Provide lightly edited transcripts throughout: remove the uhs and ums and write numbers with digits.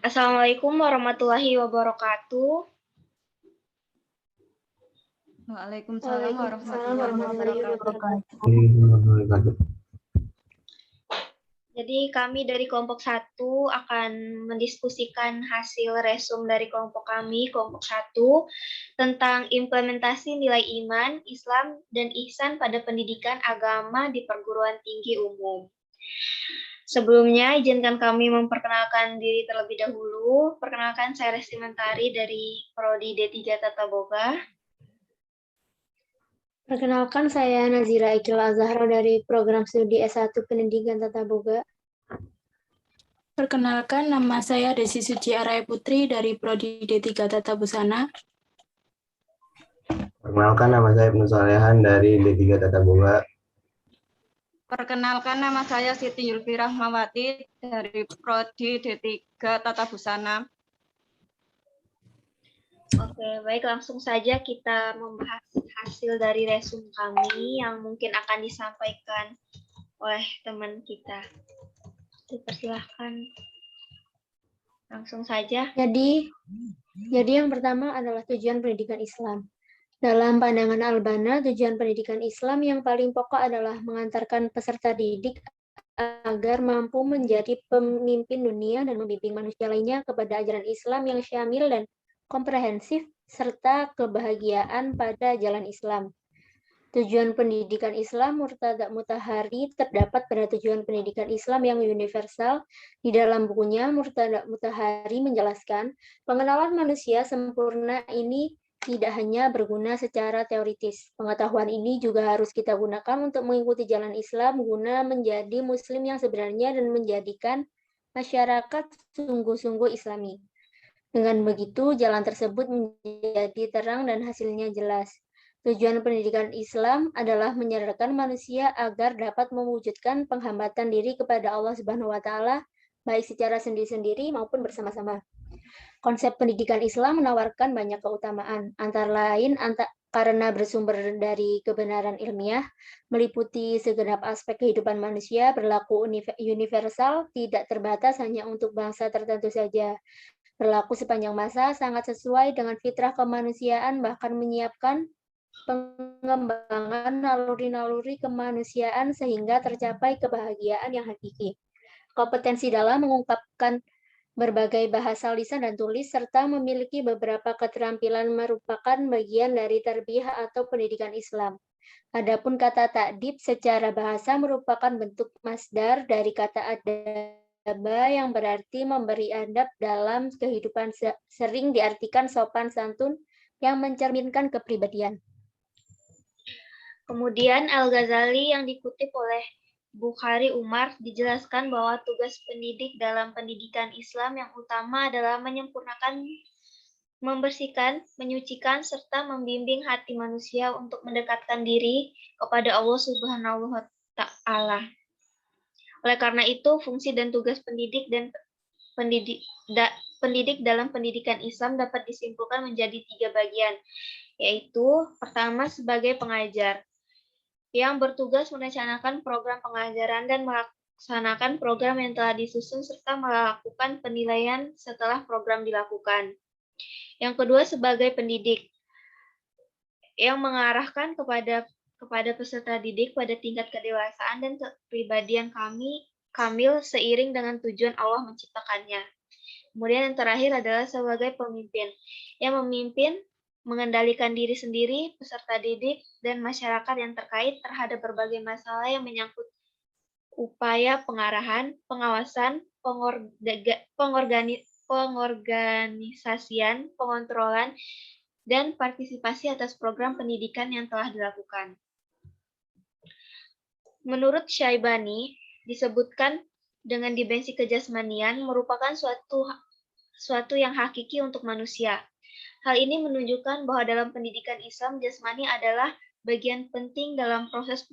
Assalamualaikum warahmatullahi wabarakatuh. Waalaikumsalam warahmatullahi wabarakatuh. Jadi kami dari kelompok 1 akan mendiskusikan hasil resum dari kelompok kami, kelompok 1, tentang implementasi nilai iman, Islam, dan ihsan pada pendidikan agama di perguruan tinggi umum. Sebelumnya, izinkan kami memperkenalkan diri terlebih dahulu. Perkenalkan, saya Resti Mentari dari Prodi D3 Tata Boga. Perkenalkan, saya Nazira Ikil Azahra dari Program Studi S1 Pendidikan Tata Boga. Perkenalkan, nama saya Desi Suci Araya Putri dari Prodi D3 Tata Busana. Perkenalkan, nama saya Ibnu Solehan dari D3 Tata Boga. Perkenalkan, nama saya Siti Yulfi Rahmawati dari Prodi D3 Tata Busana. Oke, baik, langsung saja kita membahas hasil dari resum kami yang mungkin akan disampaikan oleh teman kita. Dipersilahkan. Langsung saja. Jadi yang pertama adalah tujuan pendidikan Islam. Dalam pandangan Al-Banna, tujuan pendidikan Islam yang paling pokok adalah mengantarkan peserta didik agar mampu menjadi pemimpin dunia dan membimbing manusia lainnya kepada ajaran Islam yang syamil dan komprehensif, serta kebahagiaan pada jalan Islam. Tujuan pendidikan Islam Murtada Mutahari terdapat pada tujuan pendidikan Islam yang universal. Di dalam bukunya, Murtada Mutahari menjelaskan, pengenalan manusia sempurna ini tidak hanya berguna secara teoritis. Pengetahuan ini juga harus kita gunakan untuk mengikuti jalan Islam guna menjadi Muslim yang sebenarnya dan menjadikan masyarakat sungguh-sungguh Islami. Dengan begitu, jalan tersebut menjadi terang dan hasilnya jelas. Tujuan pendidikan Islam adalah menyadarkan manusia agar dapat mewujudkan penghambatan diri kepada Allah Subhanahu wa taala baik secara sendiri-sendiri maupun bersama-sama. Konsep pendidikan Islam menawarkan banyak keutamaan, antara lain karena bersumber dari kebenaran ilmiah, meliputi segenap aspek kehidupan manusia, berlaku universal, tidak terbatas hanya untuk bangsa tertentu saja. Berlaku sepanjang masa, sangat sesuai dengan fitrah kemanusiaan, bahkan menyiapkan pengembangan naluri-naluri kemanusiaan sehingga tercapai kebahagiaan yang hakiki. Kompetensi dalam mengungkapkan berbagai bahasa lisan dan tulis, serta memiliki beberapa keterampilan merupakan bagian dari tarbiyah atau pendidikan Islam. Adapun kata ta'dib secara bahasa merupakan bentuk masdar dari kata adaba yang berarti memberi adab dalam kehidupan, sering diartikan sopan santun yang mencerminkan kepribadian. Kemudian Al-Ghazali yang dikutip oleh Bukhari Umar dijelaskan bahwa tugas pendidik dalam pendidikan Islam yang utama adalah menyempurnakan, membersihkan, menyucikan, serta membimbing hati manusia untuk mendekatkan diri kepada Allah Subhanahu wa Ta'ala. Oleh karena itu, fungsi dan tugas pendidik dan pendidik dalam pendidikan Islam dapat disimpulkan menjadi 3 bagian, yaitu pertama sebagai pengajar, yang bertugas merencanakan program pengajaran dan melaksanakan program yang telah disusun serta melakukan penilaian setelah program dilakukan. Yang kedua sebagai pendidik, yang mengarahkan kepada peserta didik pada tingkat kedewasaan dan kepribadian kamil seiring dengan tujuan Allah menciptakannya. Kemudian yang terakhir adalah sebagai pemimpin, yang memimpin, mengendalikan diri sendiri, peserta didik, dan masyarakat yang terkait terhadap berbagai masalah yang menyangkut upaya pengarahan, pengawasan, pengorganisasian, pengontrolan, dan partisipasi atas program pendidikan yang telah dilakukan. Menurut Syaibani, disebutkan dengan dimensi kejasmanian merupakan suatu yang hakiki untuk manusia. Hal ini menunjukkan bahwa dalam pendidikan Islam, jasmani adalah bagian penting dalam proses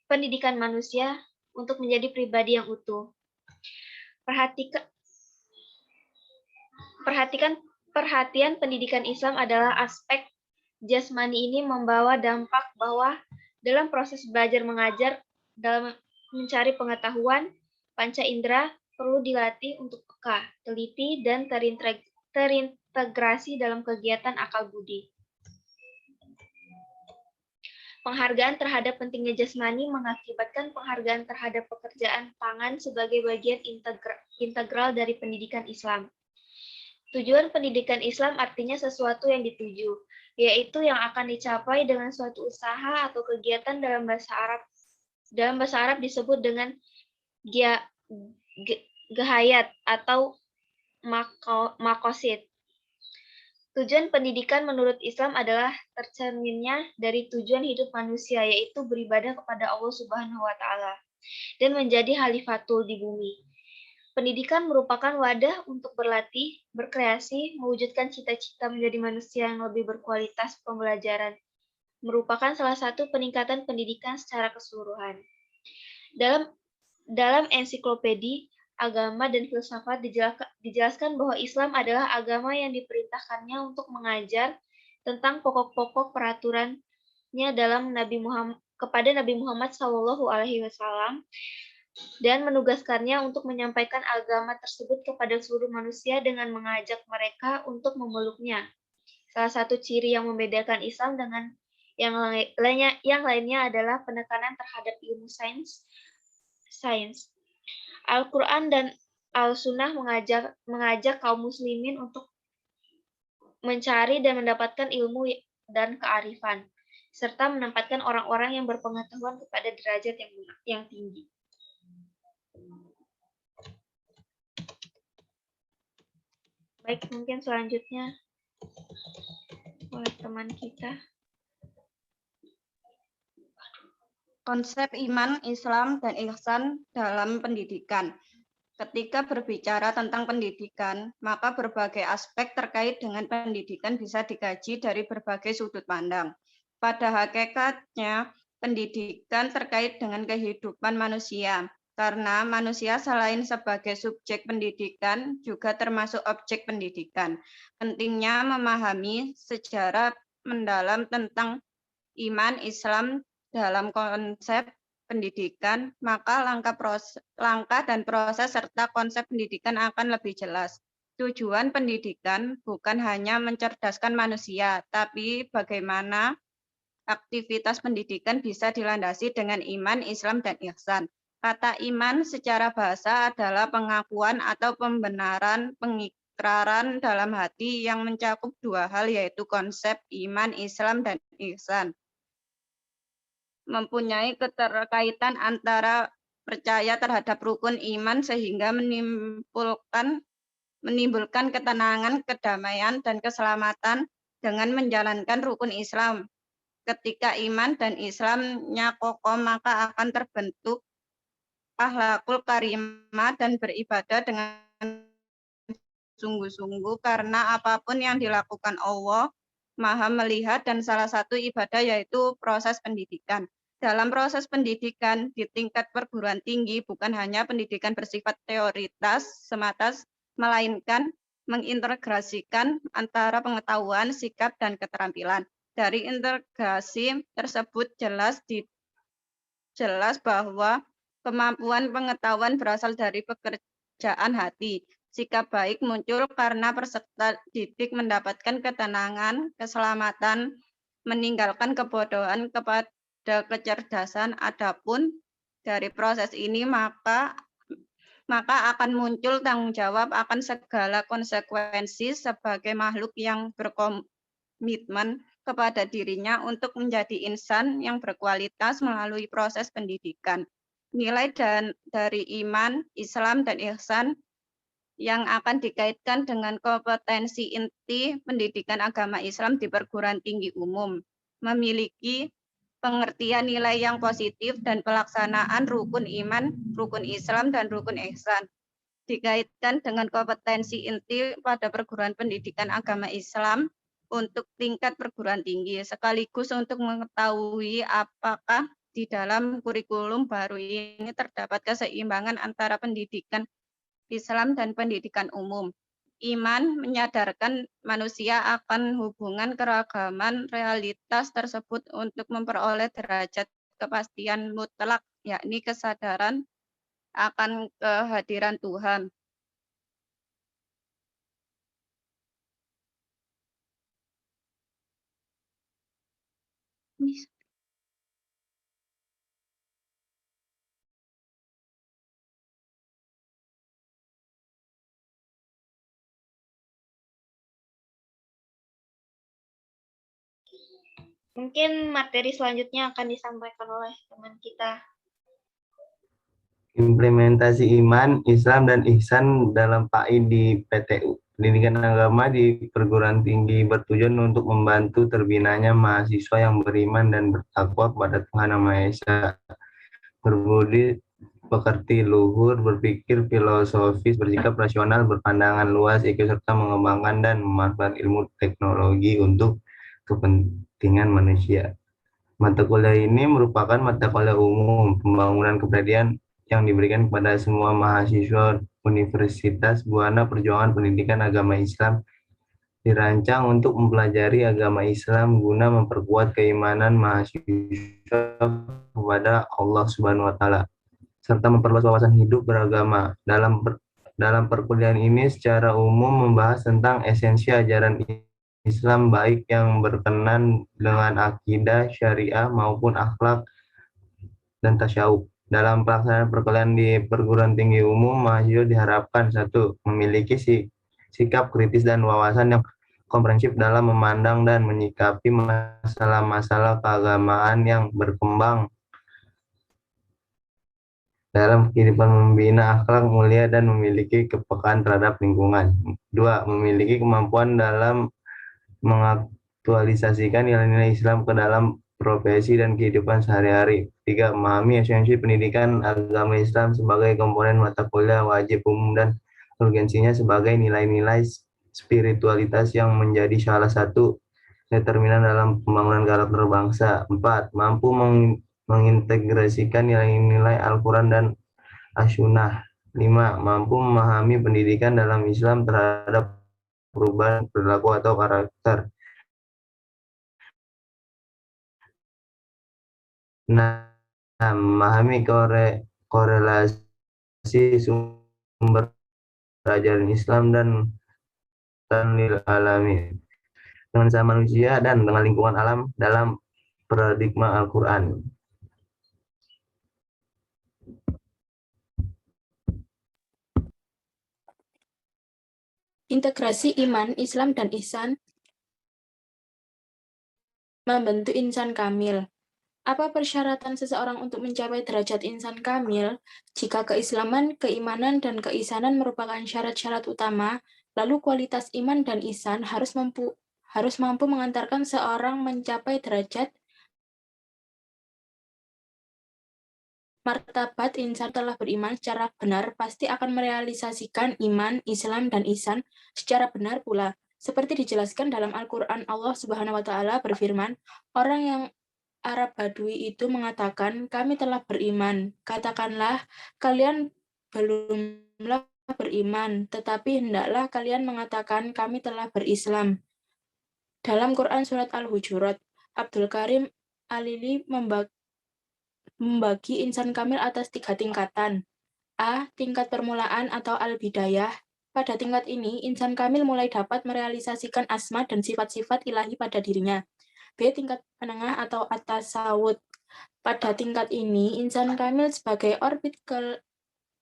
pendidikan manusia untuk menjadi pribadi yang utuh. Perhatian pendidikan Islam adalah aspek jasmani ini membawa dampak bahwa dalam proses belajar mengajar, dalam mencari pengetahuan, panca indera perlu dilatih untuk peka, teliti, dan terintegrasi dalam kegiatan akal budi. Penghargaan terhadap pentingnya jasmani mengakibatkan penghargaan terhadap pekerjaan tangan sebagai bagian integral dari pendidikan Islam. Tujuan pendidikan Islam artinya sesuatu yang dituju, yaitu yang akan dicapai dengan suatu usaha atau kegiatan dalam bahasa Arab. Dalam bahasa Arab disebut dengan gahayat atau makosid. Tujuan pendidikan menurut Islam adalah tercerminnya dari tujuan hidup manusia, yaitu beribadah kepada Allah Subhanahu wa Ta'ala dan menjadi khalifatul di bumi. Pendidikan merupakan wadah untuk berlatih, berkreasi, mewujudkan cita-cita menjadi manusia yang lebih berkualitas pembelajaran. Merupakan salah satu peningkatan pendidikan secara keseluruhan. Dalam ensiklopedi Agama dan Filsafat dijelaskan bahwa Islam adalah agama yang diperintahkannya untuk mengajar tentang pokok-pokok peraturannya dalam kepada Nabi Muhammad SAW dan menugaskannya untuk menyampaikan agama tersebut kepada seluruh manusia dengan mengajak mereka untuk memeluknya. Salah satu ciri yang membedakan Islam dengan yang lainnya adalah penekanan terhadap ilmu sains. Al-Quran dan Al-Sunnah mengajak kaum muslimin untuk mencari dan mendapatkan ilmu dan kearifan, serta menempatkan orang-orang yang berpengetahuan kepada derajat yang tinggi. Baik, mungkin selanjutnya oleh teman kita. Konsep iman, Islam, dan ihsan dalam pendidikan. Ketika berbicara tentang pendidikan, maka berbagai aspek terkait dengan pendidikan bisa dikaji dari berbagai sudut pandang. Pada hakikatnya, pendidikan terkait dengan kehidupan manusia, karena manusia selain sebagai subjek pendidikan, juga termasuk objek pendidikan. Pentingnya memahami sejarah mendalam tentang iman, Islam, dalam konsep pendidikan, maka langkah dan proses serta konsep pendidikan akan lebih jelas. Tujuan pendidikan bukan hanya mencerdaskan manusia, tapi bagaimana aktivitas pendidikan bisa dilandasi dengan iman, Islam, dan ihsan. Kata iman secara bahasa adalah pengakuan atau pembenaran, pengikraran dalam hati yang mencakup dua hal, yaitu konsep iman, Islam, dan ihsan. Mempunyai keterkaitan antara percaya terhadap rukun iman sehingga menimbulkan ketenangan, kedamaian, dan keselamatan dengan menjalankan rukun Islam. Ketika iman dan Islamnya kokoh, maka akan terbentuk akhlakul karimah dan beribadah dengan sungguh-sungguh, karena apapun yang dilakukan Allah Maha melihat, dan salah satu ibadah yaitu proses pendidikan. Dalam proses pendidikan di tingkat perguruan tinggi bukan hanya pendidikan bersifat teoritas semata, melainkan mengintegrasikan antara pengetahuan, sikap, dan keterampilan. Dari integrasi tersebut jelas bahwa kemampuan pengetahuan berasal dari pekerjaan hati. Sikap baik muncul karena peserta didik mendapatkan ketenangan, keselamatan, meninggalkan kebodohan kepada kecerdasan. Adapun dari proses ini maka akan muncul tanggung jawab akan segala konsekuensi sebagai makhluk yang berkomitmen kepada dirinya untuk menjadi insan yang berkualitas melalui proses pendidikan. Nilai dari iman, Islam, dan ihsan yang akan dikaitkan dengan kompetensi inti pendidikan agama Islam di perguruan tinggi umum, memiliki pengertian nilai yang positif dan pelaksanaan rukun iman, rukun Islam, dan rukun ihsan. Dikaitkan dengan kompetensi inti pada perguruan pendidikan agama Islam untuk tingkat perguruan tinggi, sekaligus untuk mengetahui apakah di dalam kurikulum baru ini terdapat keseimbangan antara pendidikan Islam dan pendidikan umum. Iman menyadarkan manusia akan hubungan keragaman realitas tersebut untuk memperoleh derajat kepastian mutlak, yakni kesadaran akan kehadiran Tuhan. Mungkin materi selanjutnya akan disampaikan oleh teman kita. Implementasi iman, Islam, dan ihsan dalam PAI di PTU. Pendidikan agama di perguruan tinggi bertujuan untuk membantu terbinanya mahasiswa yang beriman dan bertakwa kepada Tuhan Yang Maha Esa, berbudi pekerti luhur, berpikir filosofis, bersikap rasional, berpandangan luas, ikut serta mengembangkan dan memanfaatkan ilmu teknologi untuk kepentingan manusia. Mata kuliah ini merupakan mata kuliah umum pembangunan kepribadian yang diberikan kepada semua mahasiswa Universitas Buana Perjuangan Pendidikan Agama Islam, dirancang untuk mempelajari agama Islam guna memperkuat keimanan mahasiswa kepada Allah Subhanahu wa Ta'ala, serta memperluas wawasan hidup beragama. Dalam perkuliahan ini secara umum membahas tentang esensi ajaran Islam baik yang berkenan dengan akidah, syariah maupun akhlak dan tasyawuf. Dalam pelaksanaan perkuliahan di perguruan tinggi umum, mahasiswa diharapkan 1. Memiliki sikap kritis dan wawasan yang komprehensif dalam memandang dan menyikapi masalah-masalah keagamaan yang berkembang dalam kehidupan, membina akhlak mulia dan memiliki kepekaan terhadap lingkungan. 2. Memiliki kemampuan dalam mengaktualisasikan nilai-nilai Islam ke dalam profesi dan kehidupan sehari-hari. 3. Memahami esensi pendidikan agama Islam sebagai komponen mata kuliah wajib umum dan urgensinya sebagai nilai-nilai spiritualitas yang menjadi salah satu determinan dalam pembangunan karakter bangsa. 4. Mampu mengintegrasikan nilai-nilai Al-Quran dan As-Sunnah. 5. Mampu memahami pendidikan dalam Islam terhadap perubahan perilaku atau karakter. 6. Memahami korelasi sumber ajaran Islam dan lil alamin dengan sama manusia dan dengan lingkungan alam dalam paradigma Al-Quran. Integrasi iman, Islam, dan ihsan membentuk insan kamil. Apa persyaratan seseorang untuk mencapai derajat insan kamil? Jika keislaman, keimanan, dan keisanan merupakan syarat-syarat utama, lalu kualitas iman dan ihsan harus mampu mengantarkan seorang mencapai derajat martabat. Insan telah beriman secara benar pasti akan merealisasikan iman, Islam, dan ihsan secara benar pula. Seperti dijelaskan dalam Al-Quran, Allah Subhanahu wa Ta'ala berfirman, orang yang Arab Badui itu mengatakan, kami telah beriman. Katakanlah, kalian belumlah beriman, tetapi hendaklah kalian mengatakan, kami telah berislam. Dalam Quran Surat Al-Hujurat, Abdul Karim Alili membagi insan kamil atas 3 tingkatan. A. Tingkat permulaan atau al-bidayah. Pada tingkat ini, insan kamil mulai dapat merealisasikan asma dan sifat-sifat ilahi pada dirinya. B. Tingkat menengah atau at-tasawwud. Pada tingkat ini, insan kamil sebagai orbit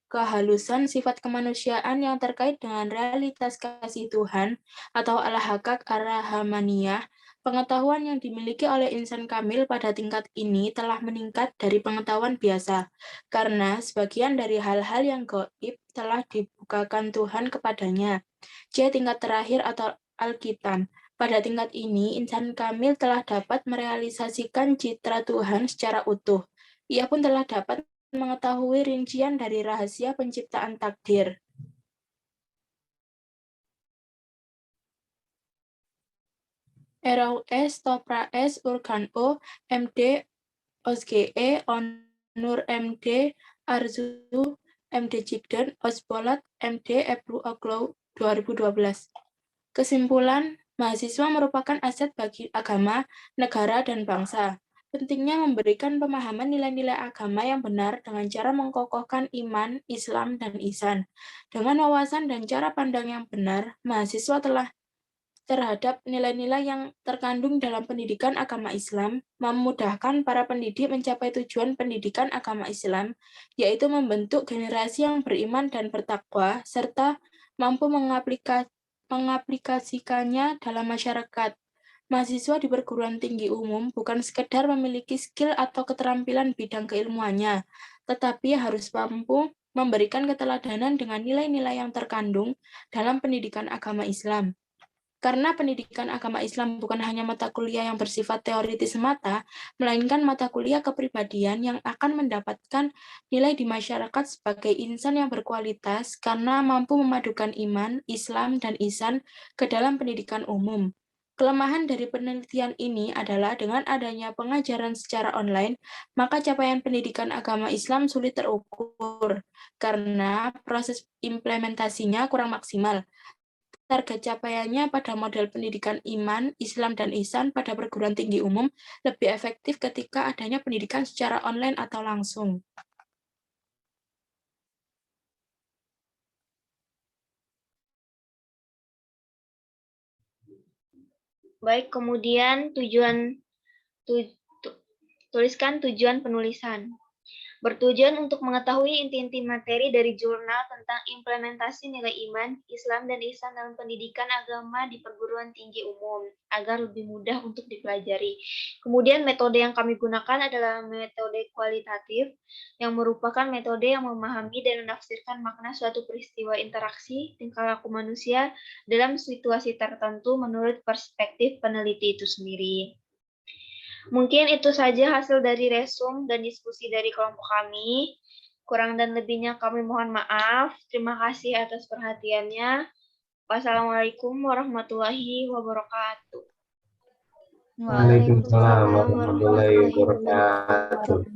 kehalusan sifat kemanusiaan yang terkait dengan realitas kasih Tuhan atau al-hakak ar-rahamaniyah. Pengetahuan yang dimiliki oleh insan kamil pada tingkat ini telah meningkat dari pengetahuan biasa, karena sebagian dari hal-hal yang gaib telah dibukakan Tuhan kepadanya. C. Tingkat terakhir atau al-kitam. Pada tingkat ini, insan kamil telah dapat merealisasikan citra Tuhan secara utuh. Ia pun telah dapat mengetahui rincian dari rahasia penciptaan takdir. RAUS, Topra S, Urgan O, MD, OSGE, Onur MD, Arzu, MD Jibden, Osbolat, MD, Ebru Oglow, 2012. Kesimpulan, mahasiswa merupakan aset bagi agama, negara, dan bangsa. pentingnya memberikan pemahaman nilai-nilai agama yang benar dengan cara mengkokohkan iman, Islam, dan ihsan. Dengan wawasan dan cara pandang yang benar, mahasiswa telah terhadap nilai-nilai yang terkandung dalam pendidikan agama Islam, memudahkan para pendidik mencapai tujuan pendidikan agama Islam, yaitu membentuk generasi yang beriman dan bertakwa, serta mampu mengaplikasikannya dalam masyarakat. Mahasiswa di perguruan tinggi umum bukan sekedar memiliki skill atau keterampilan bidang keilmuannya, tetapi harus mampu memberikan keteladanan dengan nilai-nilai yang terkandung dalam pendidikan agama Islam. Karena pendidikan agama Islam bukan hanya mata kuliah yang bersifat teoritis semata, melainkan mata kuliah kepribadian yang akan mendapatkan nilai di masyarakat sebagai insan yang berkualitas karena mampu memadukan iman, Islam, dan ihsan ke dalam pendidikan umum. Kelemahan dari penelitian ini adalah dengan adanya pengajaran secara online, maka capaian pendidikan agama Islam sulit terukur karena proses implementasinya kurang maksimal. Target capaiannya pada model pendidikan iman, Islam, dan ihsan pada perguruan tinggi umum lebih efektif ketika adanya pendidikan secara online atau langsung. Baik, kemudian tuliskan tujuan penulisan. Bertujuan untuk mengetahui inti-inti materi dari jurnal tentang implementasi nilai iman, Islam, dan ihsan dalam pendidikan agama di perguruan tinggi umum, agar lebih mudah untuk dipelajari. Kemudian metode yang kami gunakan adalah metode kualitatif, yang merupakan metode yang memahami dan menafsirkan makna suatu peristiwa interaksi tingkah laku manusia dalam situasi tertentu menurut perspektif peneliti itu sendiri. Mungkin itu saja hasil dari resum dan diskusi dari kelompok kami. Kurang dan lebihnya kami mohon maaf. Terima kasih atas perhatiannya. Wassalamualaikum warahmatullahi wabarakatuh. Waalaikumsalam warahmatullahi wabarakatuh.